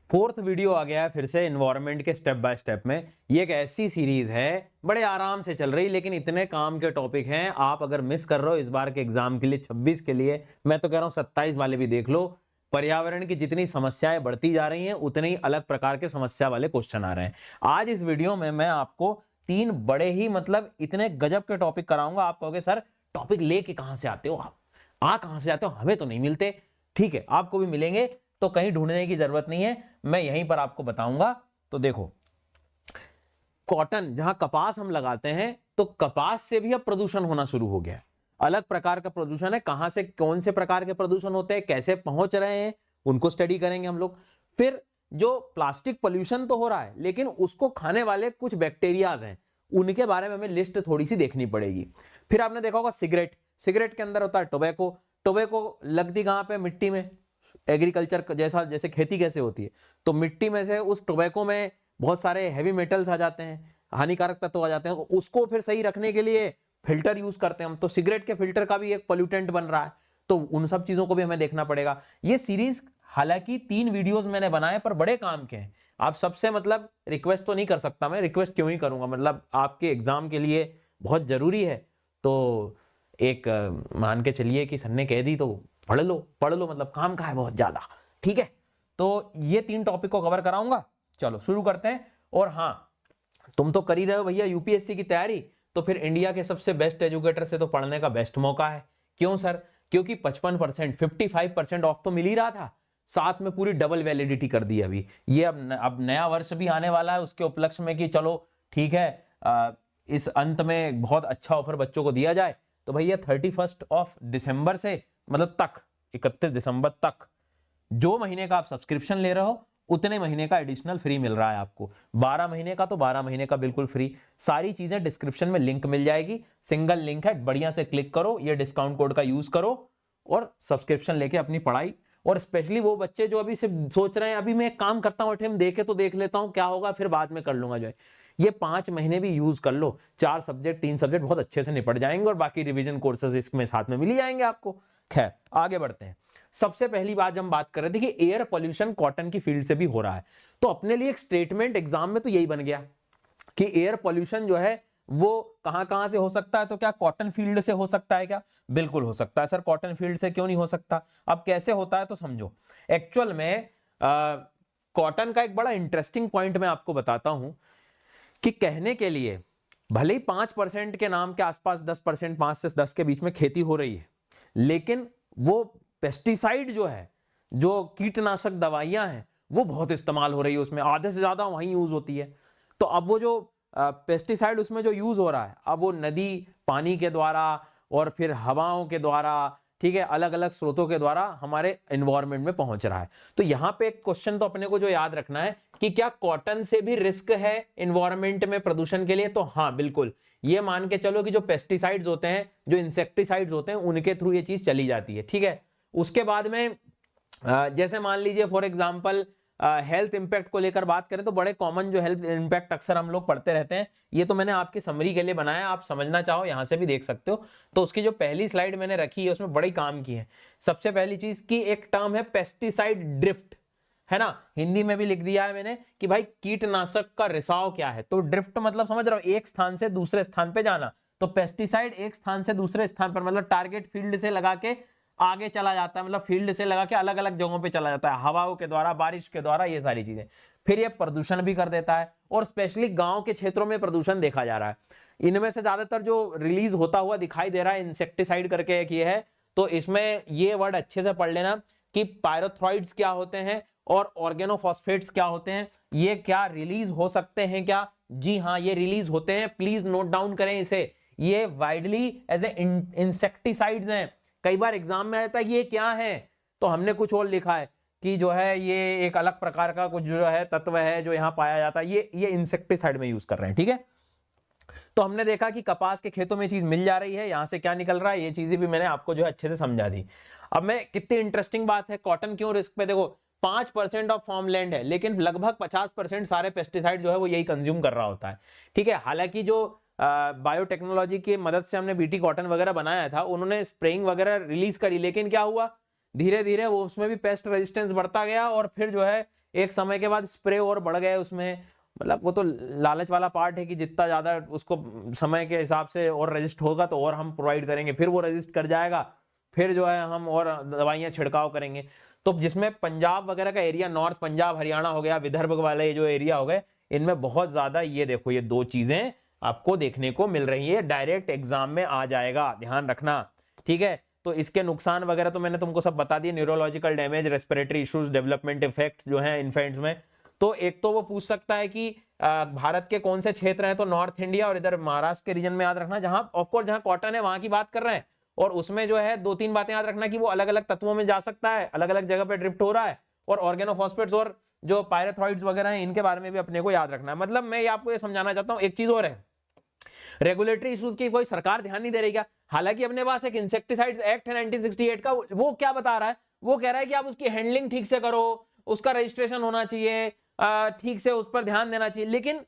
Fourth video आ गया है फिर से एनवायरनमेंट के स्टेप बाय स्टेप में। ये एक ऐसी सीरीज है बड़े आराम से चल रही, लेकिन इतने काम के टॉपिक हैं, आप अगर मिस कर रहे हो इस बार के एग्जाम के लिए 26 के लिए, मैं तो कह रहा हूं 27 वाले भी देख लो। पर्यावरण की जितनी समस्याएं बढ़ती जा रही हैं उतने ही अलग प्रकार के समस्या वाले क्वेश्चन आ रहे हैं। आज इस वीडियो में मैं आपको 3 बड़े ही मतलब इतने गजब के टॉपिक कराऊंगा, आप कहोगे सर टॉपिक लेके कहां से आते हो आप, कहां से आते हो, हमें तो नहीं मिलते। ठीक है, आपको भी मिलेंगे, तो कहीं ढूंढने की जरूरत नहीं है, मैं यहीं पर आपको बताऊंगा। तो देखो, कॉटन जहां कपास हम लगाते हैं तो कपास से भी अब प्रदूषण होना शुरू हो गया है। अलग प्रकार का प्रदूषण है, कहां से कौन से प्रकार के प्रदूषण होते हैं, कैसे पहुंच रहे हैं, उनको स्टडी करेंगे हम लोग। फिर जो प्लास्टिक पोल्यूशन तो हो रहा है, लेकिन उसको खाने वाले कुछ बैक्टीरियाज हैं, उनके बारे में हमें लिस्ट थोड़ी सी देखनी पड़ेगी। फिर आपने देखा होगा सिगरेट, सिगरेट के अंदर होता है टोबैको, टोबैको लगती कहां पे, मिट्टी में। एग्रीकल्चर जैसा जैसे खेती कैसे होती है, तो मिट्टी में से उस टोबैको में बहुत सारे हैवी मेटल्स आ जाते हैं, हानिकारक तत्व आ जाते हैं, उसको फिर सही रखने के लिए फिल्टर यूज करते हैं हम, तो सिगरेट के फिल्टर का भी एक पोल्यूटेंट बन रहा है, तो उन सब चीजों को भी हमें देखना पड़ेगा। ये सीरीज हालांकि 3 वीडियोस मैंने बनाए पर बड़े काम के हैं। आप सबसे मतलब रिक्वेस्ट तो नहीं कर सकता, मैं रिक्वेस्ट क्यों ही करूंगा, मतलब आपके एग्जाम के लिए बहुत जरूरी है, तो एक मान के चलिए कि सर ने कह दी तो पढ़ लो, मतलब काम का है बहुत ज्यादा। ठीक है, तो ये 3 टॉपिक को कवर कराऊंगा। चलो शुरू करते हैं। और हाँ, तुम तो कर ही रहे हो भैया यूपीएससी की तैयारी, तो फिर इंडिया के सबसे बेस्ट एजुकेटर से तो पढ़ने का बेस्ट मौका है। क्यों सर? क्योंकि 55%, 55% ऑफ तो मिल ही रहा था, साथ में पूरी डबल वैलिडिटी कर दी अभी। ये अब नया वर्ष भी आने वाला है उसके उपलक्ष्य में कि चलो ठीक है, इस अंत में बहुत अच्छा ऑफर बच्चों को दिया जाए। तो भैया 31 दिसंबर से मतलब तक 31 दिसंबर तक जो महीने का आप सब्सक्रिप्शन ले रहे हो उतने महीने का एडिशनल फ्री मिल रहा है आपको। 12 महीने का तो 12 महीने का बिल्कुल फ्री। सारी चीजें डिस्क्रिप्शन में लिंक मिल जाएगी, सिंगल लिंक है, बढ़िया से क्लिक करो, ये डिस्काउंट कोड का यूज करो और सब्सक्रिप्शन लेके अपनी पढ़ाई। और स्पेशली वो बच्चे जो अभी से सोच रहे हैं अभी मैं एक काम करता हूँ देखे तो देख लेता हूँ क्या होगा, फिर बाद में कर लूंगा, जो है ये 5 महीने भी यूज कर लो, 4 सब्जेक्ट 3 सब्जेक्ट बहुत अच्छे से निपट जाएंगे और बाकी रिवीजन कोर्सेज इसमें साथ में मिल ही जाएंगे आपको। खैर आगे बढ़ते हैं। सबसे पहली बात हम बात कर रहे थे कि एयर पॉल्यूशन कॉटन की फील्ड से भी हो रहा है, तो अपने लिए एक स्टेटमेंट एग्जाम में तो यही बन गया कि एयर पॉल्यूशन जो है वो कहां कहां से हो सकता है। तो क्या कॉटन फील्ड से हो सकता है क्या? बिल्कुल हो सकता है सर, कॉटन फील्ड से क्यों नहीं हो सकता। अब कैसे होता है तो समझो। एक्चुअल में कॉटन का एक बड़ा इंटरेस्टिंग पॉइंट मैं आपको बताता हूं कि कहने के लिए भले ही 5% के नाम के आसपास 10%, 5 से 10 के बीच में खेती हो रही है, लेकिन वो पेस्टिसाइड जो है, जो कीटनाशक दवाइयां हैं, वो बहुत इस्तेमाल हो रही है, उसमें आधे से ज्यादा वहीं यूज होती है। तो अब वो जो पेस्टिसाइड उसमें जो यूज हो रहा है, अब वो नदी पानी के द्वारा और फिर हवाओं के द्वारा, ठीक है, अलग अलग स्रोतों के द्वारा हमारे एनवायरनमेंट में पहुंच रहा है। तो यहां पे एक क्वेश्चन तो अपने को जो याद रखना है कि क्या कॉटन से भी रिस्क है एनवायरनमेंट में प्रदूषण के लिए? तो हाँ बिल्कुल, ये मान के चलो कि जो पेस्टिसाइड्स होते हैं, जो इंसेक्टिसाइड्स होते हैं, उनके थ्रू ये चीज चली जाती है। ठीक है, उसके बाद में जैसे मान लीजिए फॉर एग्जांपल हेल्थ इंपैक्ट को लेकर बात करें तो बड़े कॉमन जो हेल्थ इंपैक्ट अक्सर हम लोग पढ़ते रहते हैं, ये तो मैंने आपकी समरी के लिए बनाया, आप समझना चाहो यहां से भी देख सकते हो। तो उसकी जो पहली स्लाइड मैंने रखी है उसमें बड़ी काम की है। सबसे पहली चीज की एक टर्म है पेस्टिसाइड ड्रिफ्ट, है ना, हिंदी में भी लिख दिया है मैंने कि भाई कीटनाशक का रिसाव क्या है। तो ड्रिफ्ट मतलब समझ रहे हो, एक स्थान से दूसरे स्थान पे जाना। तो पेस्टिसाइड एक स्थान से दूसरे स्थान पर मतलब टारगेट फील्ड से लगा के आगे चला जाता है, मतलब फील्ड से लगा के अलग अलग जगहों पे चला जाता है, हवाओं के द्वारा, बारिश के द्वारा, ये सारी चीजें। फिर ये प्रदूषण भी कर देता है, और स्पेशली गांव के क्षेत्रों में प्रदूषण देखा जा रहा है। इनमें से ज्यादातर जो रिलीज होता हुआ दिखाई दे रहा है इंसेक्टिसाइड करके एक ये है। तो इसमें ये वर्ड अच्छे से पढ़ लेना कि पायरोथ्रॉइड्स क्या होते हैं और ऑर्गेनोफॉस्फेट्स क्या होते हैं, ये क्या रिलीज हो सकते हैं क्या? जी हाँ, ये रिलीज होते हैं, प्लीज नोट डाउन करें इसे। ये वाइडली एज ए इंसेक्टिसाइड्स हैं। कई बार एग्जाम में आता है ये क्या है, तो हमने कुछ और लिखा है कि जो है ये एक अलग प्रकार का कुछ जो है तत्व है जो यहां पाया जाता है, ये इंसेक्टिसाइड में यूज कर रहे हैं। ठीक है, तो हमने देखा कि कपास के खेतों में चीज मिल जा रही है, यहां से क्या निकल रहा है, ये चीजें भी मैंने आपको जो है अच्छे से समझा दी। अब मैं, कितनी इंटरेस्टिंग बात है, कॉटन क्यों रिस्क पे, देखो 5% ऑफ फार्मलैंड है, लेकिन लगभग 50% सारे पेस्टिसाइड जो है वो यही कंज्यूम कर रहा होता है। ठीक है, हालांकि जो बायोटेक्नोलॉजी की मदद से हमने बीटी कॉटन वगैरह बनाया था, उन्होंने स्प्रेइंग वगैरह रिलीज करी, लेकिन क्या हुआ, धीरे धीरे वो उसमें भी पेस्ट रेजिस्टेंस बढ़ता गया और फिर जो है एक समय के बाद स्प्रे और बढ़ गए उसमें। मतलब वो तो लालच वाला पार्ट है कि जितना ज्यादा उसको समय के हिसाब से और रेजिस्ट होगा तो और हम प्रोवाइड करेंगे, फिर वो रेजिस्ट कर जाएगा, फिर जो है हम और दवाइयां छिड़काव करेंगे। तो जिसमें पंजाब वगैरह का एरिया, नॉर्थ पंजाब हरियाणा हो गया, विदर्भ वाले जो एरिया हो गए, इनमें बहुत ज्यादा ये देखो ये दो चीजें आपको देखने को मिल रही है, डायरेक्ट एग्जाम में आ जाएगा, ध्यान रखना, ठीक है। तो इसके नुकसान वगैरह तो मैंने तुमको सब बता दिए, neurological damage, respiratory issues, development effect जो है इन्फेंट्स में। तो एक तो वो पूछ सकता है कि भारत के कौन से क्षेत्र हैं, तो नॉर्थ इंडिया और इधर महाराष्ट्र के रीजन में याद रखना, जहां ऑफकोर्स जहां कॉटन है वहां की बात कर रहे हैं। और उसमें जो है दो तीन बातें याद रखना कि वो अलग अलग तत्वों में जा सकता है, अलग अलग जगह पे ड्रिफ्ट हो रहा है, और ऑर्गेनोफॉस्फेट्स और जो पायरेथ्रॉइड्स वगैरह हैं इनके बारे में भी अपने को याद रखना है। मतलब मैं आपको ये समझाना चाहता हूं, एक चीज और है, रेगुलेटरी इश्यूज की कोई सरकार ध्यान नहीं दे रही क्या? हालांकि अपने पास एक इंसेक्टिसाइड्स एक्ट है 1968 का, वो क्या बता रहा है, वो कह रहा है कि आप उसकी हैंडलिंग ठीक से करो, उसका रजिस्ट्रेशन होना चाहिए, ठीक से उस पर ध्यान देना चाहिए। लेकिन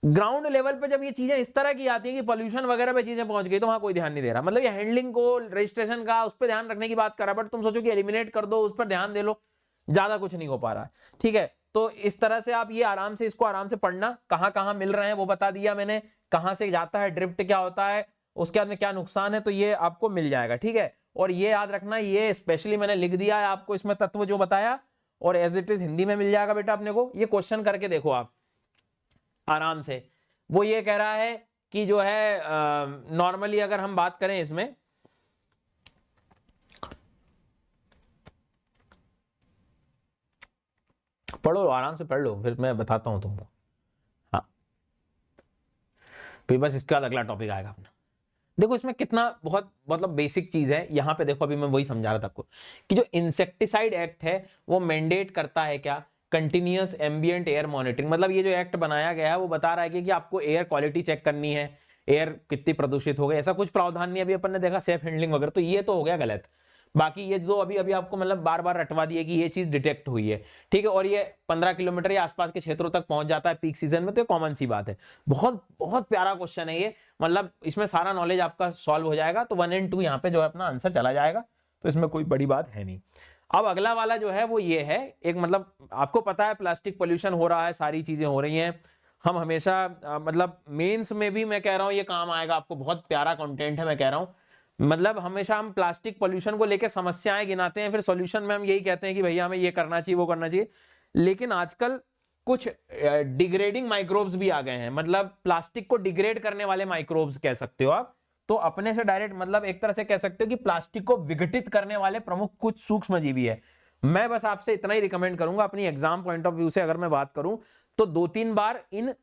ग्राउंड लेवल पे जब ये चीजें इस तरह की आती है कि पोल्यूशन वगैरह पे चीजें पहुंच गई, तो वहां कोई ध्यान नहीं दे रहा। मतलब ये हैंडलिंग को, रजिस्ट्रेशन का, उस पर ध्यान रखने की बात कर रहा है, बट तुम सोचो कि एलिमिनेट कर दो, उस पर ध्यान दे लो, ज्यादा कुछ नहीं हो पा रहा, ठीक है। तो इस तरह से आप ये आराम से इसको आराम से पढ़ना, कहां कहां मिल रहे हैं वो बता दिया मैंने, कहां से जाता है, ड्रिफ्ट क्या होता है, उसके बाद में क्या नुकसान है, तो ये आपको मिल जाएगा, ठीक है। और ये याद रखना, ये स्पेशली मैंने लिख दिया है आपको इसमें तत्व जो बताया, और एज इट इज हिंदी में मिल जाएगा बेटा अपने को। ये क्वेश्चन करके देखो आप आराम से। वो ये कह रहा है कि जो है नॉर्मली अगर हम बात करें इसमें, पढ़ो आराम से पढ़ लो, फिर मैं बताता हूं तुमको। हाँ, फिर बस इसके बाद अगला टॉपिक आएगा अपना। देखो इसमें कितना बहुत मतलब बेसिक चीज है यहाँ पे। देखो अभी मैं वही समझा रहा था आपको कि जो इंसेक्टिसाइड एक्ट है वो मैंडेट करता है क्या, कंटिन्यूअस एम्बिएंट एयर मॉनिटरिंग। मतलब ये जो एक्ट बनाया गया है वो बता रहा है कि आपको एयर क्वालिटी चेक करनी है, एयर कितनी प्रदूषित हो गई, ऐसा कुछ प्रावधान नहीं। अभी अपन ने देखा सेफ हैंडलिंग वगैरह, तो ये तो हो गया गलत। बाकी ये जो अभी अभी आपको मतलब बार बार रटवा दिए कि ये चीज डिटेक्ट हुई है, ठीक है, और ये 15 किलोमीटर या आसपास के क्षेत्रों तक पहुंच जाता है पीक सीजन में, तो ये कॉमन सी बात है। बहुत बहुत प्यारा क्वेश्चन है ये, मतलब इसमें सारा नॉलेज आपका सॉल्व हो जाएगा। तो 1 and 2 यहाँ पे जो है अपना आंसर चला जाएगा, तो इसमें कोई बड़ी बात है नहीं। अब अगला वाला जो है वो ये है, एक मतलब आपको पता है प्लास्टिक पोल्यूशन हो रहा है, सारी चीजें हो रही हैं। हम हमेशा मतलब मेंस में भी मैं कह रहा हूं ये काम आएगा आपको, बहुत प्यारा कंटेंट है मैं कह रहा हूं। मतलब हमेशा हम प्लास्टिक पोल्यूशन को लेकर समस्याएं गिनाते हैं, फिर सॉल्यूशन में हम यही कहते हैं कि भैया हमें ये करना चाहिए वो करना चाहिए। लेकिन आजकल कुछ डिग्रेडिंग माइक्रोब्स भी आ गए हैं, मतलब प्लास्टिक को डिग्रेड करने वाले माइक्रोब्स कह सकते हो आप। तो अपने से डायरेक्ट मतलब एक तरह से कह सकते हो कि प्लास्टिक को विघटित करने वाले प्रमुख कुछ सूक्ष्म जीवी है। मैं बस आपसे इतना ही रिकमेंड करूंगा अपनी एग्जाम पॉइंट ऑफ व्यू से अगर मैं बात करूं, तो 2-3 बार इन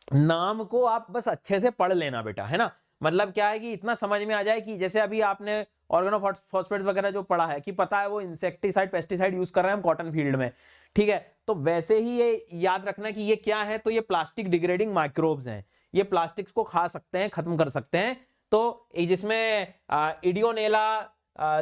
नाम को आप बस अच्छे से पढ़ लेना बेटा, है ना। मतलब क्या है कि इतना समझ में आ जाए कि जैसे अभी आपने ऑर्गेनोफॉस्फेट्स वगैरह जो पढ़ा है कि पता है वो इंसेक्टिसाइड पेस्टिसाइड यूज कर रहे हैं हम कॉटन फील्ड में, ठीक है। तो वैसे ही ये याद रखना कि ये क्या है, तो ये प्लास्टिक डिग्रेडिंग माइक्रोब्स हैं, ये प्लास्टिक्स को खा सकते हैं, खत्म कर सकते हैं। तो जिसमें इडियोनेला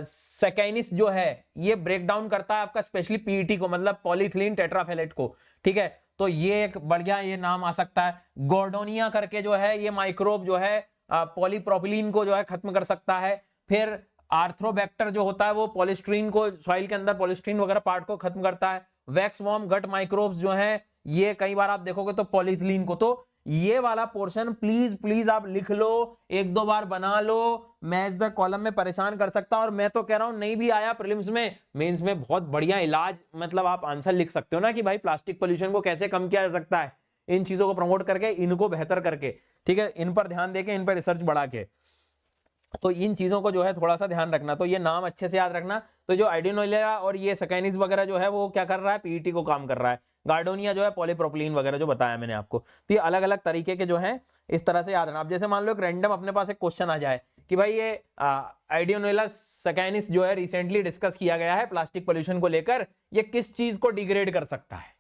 सेकेनिस जो है ये ब्रेक डाउन करता है आपका स्पेशली पीईटी को, मतलब पॉलीथिलीन टेट्राफेलेट को, ठीक है। तो ये एक बढ़िया ये नाम आ सकता है। गोर्डोनिया करके जो है ये माइक्रोब जो है पॉलीप्रोपिलीन को जो है खत्म कर सकता है। फिर आर्थ्रोबैक्टर जो होता है वो पॉलिस्ट्रीन को, सॉइल के अंदर पॉलिस्ट्रीन वगैरह पार्ट को खत्म करता है। वैक्स वॉर्म गट माइक्रोब्स जो है ये कई बार आप देखोगे तो पॉलीथिलीन को। तो ये वाला पोर्शन प्लीज प्लीज आप लिख लो, 1-2 बार बना लो, मैच द कॉलम में परेशान कर सकता। और मैं तो कह रहा हूं नहीं भी आया प्रीलिम्स में, मेंस में बहुत बढ़िया इलाज, मतलब आप आंसर लिख सकते हो ना कि भाई प्लास्टिक पोल्यूशन को कैसे कम किया जा सकता है, इन चीजों को प्रमोट करके, इनको बेहतर करके, ठीक है, इन पर ध्यान देके, इन पर रिसर्च बढ़ा के। तो इन चीजों को जो है थोड़ा सा ध्यान रखना। तो ये नाम अच्छे से याद रखना। तो जो आइडिनोलेरा और ये सकेनिस वगैरह जो है वो क्या कर रहा है, पीईटी को काम कर रहा है। गार्डोनिया जो है पॉलीप्रोपिलीन वगैरह जो बताया मैंने आपको। तो ये अलग अलग तरीके के जो है इस तरह से याद रखना। अब जैसे मान लो एक रैंडम अपने पास एक क्वेश्चन आ जाए कि भाई ये आइडियोनेला सकेनिस जो है रिसेंटली डिस्कस किया गया है प्लास्टिक पोल्यूशन को लेकर, ये किस चीज को डिग्रेड कर सकता है,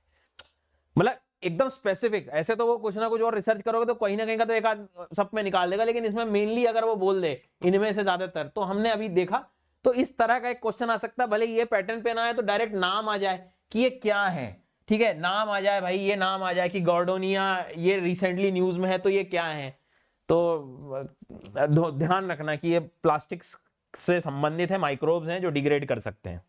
मतलब एकदम स्पेसिफिक। ऐसे तो वो कुछ ना कुछ और रिसर्च करोगे तो कहीं ना कहीं का तो एक आध सब में निकाल देगा, लेकिन इसमें मेनली अगर वो बोल दे इनमें से ज्यादातर, तो हमने अभी देखा। तो इस तरह का एक क्वेश्चन आ सकता है, भले ये पैटर्न पे ना आए तो डायरेक्ट नाम आ जाए कि ये क्या है, ठीक है, नाम आ जाए भाई, ये नाम आ जाए कि गॉर्डोनिया ये रिसेंटली न्यूज में है तो ये क्या है। तो ध्यान रखना कि ये प्लास्टिक्स से संबंधित है, माइक्रोब्स हैं जो डिग्रेड कर सकते हैं।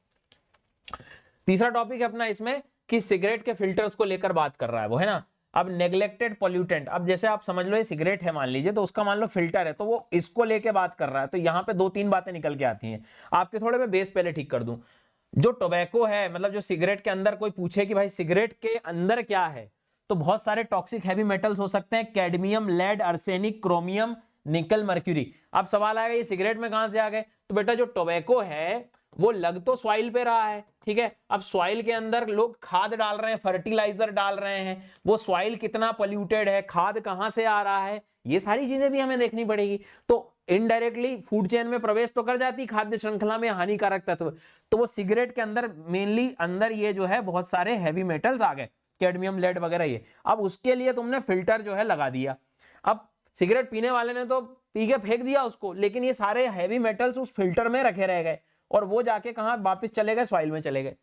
तीसरा टॉपिक है अपना इसमें कि सिगरेट के फिल्टर्स को लेकर बात कर रहा है वो, है ना। अब नेग्लेक्टेड पॉल्यूटेंट, अब जैसे आप समझ लो ये सिगरेट है मान लीजिए, तो उसका मान लो फिल्टर है, तो वो इसको लेके बात कर रहा है। तो यहाँ पे 2-3 बातें निकल के आती हैं। आपके थोड़े मैं बेस पहले ठीक कर दूं। जो टोबैको है, मतलब जो सिगरेट के अंदर कोई पूछे कि भाई सिगरेट के अंदर क्या है, तो बहुत सारे टॉक्सिक हैवी मेटल्स हो सकते हैं, कैडमियम, लेड, आर्सेनिक, क्रोमियम, निकल, मर्क्यूरी। अब सवाल आएगा ये सिगरेट में कहां से आ गए? तो बेटा जो टोबैको है वो लग तो सॉइल पे रहा है, ठीक है। अब सॉइल के अंदर लोग खाद डाल रहे हैं, फर्टिलाइजर डाल रहे हैं, वो सॉइल कितना पोल्यूटेड है, खाद कहां से आ रहा है, ये सारी चीजें भी हमें देखनी पड़ेगी। तो इनडायरेक्टली फूड चेन में प्रवेश तो कर जाती खाद्य श्रृंखला में हानिकारक तत्व। तो वो सिगरेट के अंदर मेनली अंदर ये जो है बहुत सारे हैवी मेटल्स आ गए, कैडमियम, लेड वगैरह ये। अब उसके लिए तुमने फिल्टर जो है लगा दिया। अब सिगरेट पीने वाले ने तो पी के फेंक दिया उसको, लेकिन ये सारे हैवी मेटल्स उस फिल्टर में रखे रह गए और वो जाके कहां वापस चले गए? सॉइल में चले गए।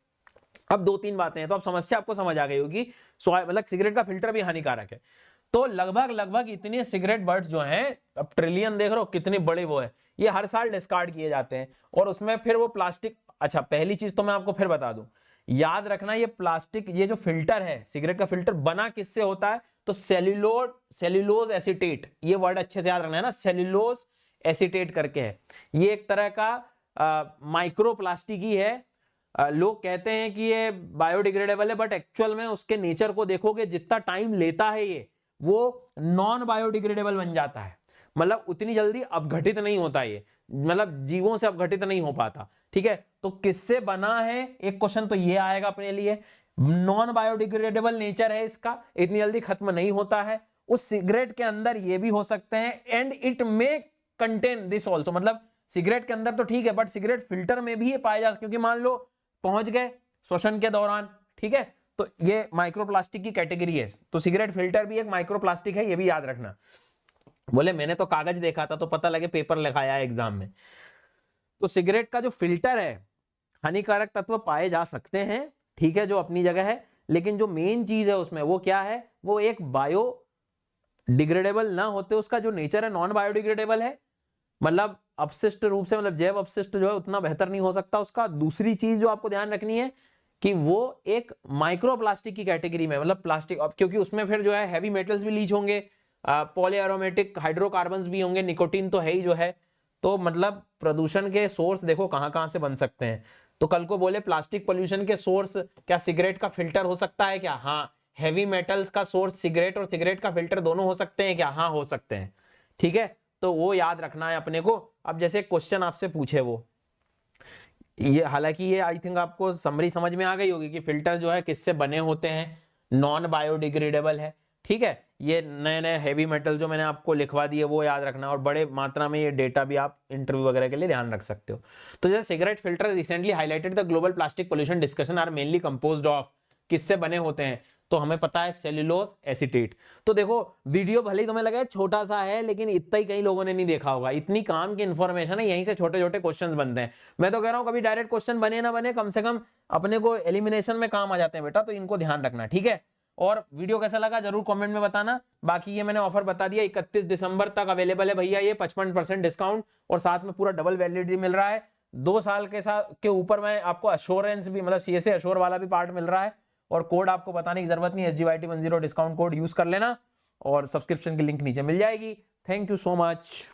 अब 2-3 बातें हैं, तो अब समस्या आपको समझ आ गई होगी। मतलब सिगरेट का फिल्टर भी हानिकारक है। तो लगभग इतने सिगरेट बर्ड्स जो हैं, अब ट्रिलियन देख रहे हो कितनी बड़ी वो है, ये हर साल डिस्कार्ड किए जाते हैं। और उसमें फिर वो प्लास्टिक, अच्छा पहली चीज तो मैं आपको फिर बता दूं, याद रखना ये प्लास्टिक, ये जो फिल्टर है सिगरेट का फिल्टर बना किससे होता है? तो सेल्यूलोज एसीटेट, ये वर्ड अच्छे से याद रखना है ना, सेल्यूलोज एसीटेट करके है। ये एक तरह का माइक्रोप्लास्टिक ही है। लोग कहते हैं कि ये बायोडिग्रेडेबल है, बट एक्चुअल में उसके नेचर को देखोगे, जितना टाइम लेता है ये, वो नॉन बायोडिग्रेडेबल बन जाता है। मतलब उतनी जल्दी अपघटित नहीं होता ये, मतलब जीवों से अपघटित नहीं हो पाता, ठीक है। तो किससे बना है, एक क्वेश्चन तो ये आएगा अपने लिए। नॉन बायोडिग्रेडेबल नेचर है इसका, इतनी जल्दी खत्म नहीं होता है। उस सिगरेट के अंदर ये भी हो सकते हैं, and it may contain this also, मतलब सिगरेट के अंदर तो ठीक है, बट सिगरेट फिल्टर में भी ये पाए जा, क्योंकि मान लो पहुंच गए श्वसन के दौरान, ठीक है, तो ये माइक्रोप्लास्टिक की कैटेगरी है। तो सिगरेट फिल्टर भी एक माइक्रोप्लास्टिक है, ये भी याद रखना। बोले मैंने तो कागज देखा था, तो पता लगे पेपर लिखाया है एग्जाम में। तो सिगरेट का जो फिल्टर है, हानिकारक तत्व पाए जा सकते हैं, ठीक है, जो अपनी जगह है, लेकिन जो मेन चीज है उसमें वो क्या है? वो एक बायोडिग्रेडेबल ना होते उसका जो नेचर है, नॉन बायोडिग्रेडेबल है, मतलब अपशिष्ट रूप से, मतलब जैव अपशिष्ट जो है उतना बेहतर नहीं हो सकता उसका। दूसरी चीज जो आपको ध्यान रखनी है कि वो एक माइक्रोप्लास्टिक की कैटेगरी में, मतलब प्लास्टिक, क्योंकि उसमें फिर जो है हैवी मेटल्स भी लीच होंगे, पॉलीएरोमेटिक हाइड्रोकार्बन्स भी होंगे, निकोटीन तो है ही जो है। तो मतलब प्रदूषण के सोर्स देखो कहां कहां से बन सकते हैं। तो कल को बोले प्लास्टिक पोल्यूशन के सोर्स क्या सिगरेट का फिल्टर हो सकता है क्या? हाँ। हैवी मेटल्स का सोर्स सिगरेट, और सिगरेट का फिल्टर दोनों हो सकते हैं क्या? हाँ हो सकते हैं, ठीक है। तो वो याद रखना है अपने को। अब जैसे क्वेश्चन आपसे पूछे वो, ये हालांकि ये आई थिंक आपको समरी समझ में आ गई होगी कि फिल्टर जो है किससे बने होते हैं, नॉन बायोडिग्रेडेबल है, ठीक है। ये नए नए हैवी मेटल जो मैंने आपको लिखवा दिए वो याद रखना, और बड़े मात्रा में ये डेटा भी आप इंटरव्यू वगैरह के लिए ध्यान रख सकते हो। तो जैसे cigarette filter recently highlighted the global plastic pollution discussion are mainly composed of, किससे बने होते हैं? तो हमें पता है सेल्यूलोज एसीटेट। तो देखो वीडियो भले ही तुम्हें लगे छोटा सा है, लेकिन इतना ही कई लोगों ने नहीं देखा होगा, इतनी काम की इंफॉर्मेशन है, यहीं से छोटे छोटे क्वेश्चंस बनते हैं। मैं तो कह रहा हूं कभी डायरेक्ट क्वेश्चन बने ना बने, कम से कम अपने को एलिमिनेशन में काम आ जाते हैं बेटा, तो इनको ध्यान रखना, ठीक है। और वीडियो कैसा लगा जरूर कमेंट में बताना। बाकी ये मैंने ऑफर बता दिया, 31 दिसंबर तक अवेलेबल है भैया, ये 55% डिस्काउंट, और साथ में पूरा डबल वैलिडिटी मिल रहा है। 2 साल के साथ के ऊपर में आपको अश्योरेंस भी, मतलब CSA अश्योर वाला भी पार्ट मिल रहा है। और कोड आपको बताने की जरूरत नहीं, SGYT10 डिस्काउंट कोड यूज कर लेना, और सब्सक्रिप्शन की लिंक नीचे मिल जाएगी। Thank you so much.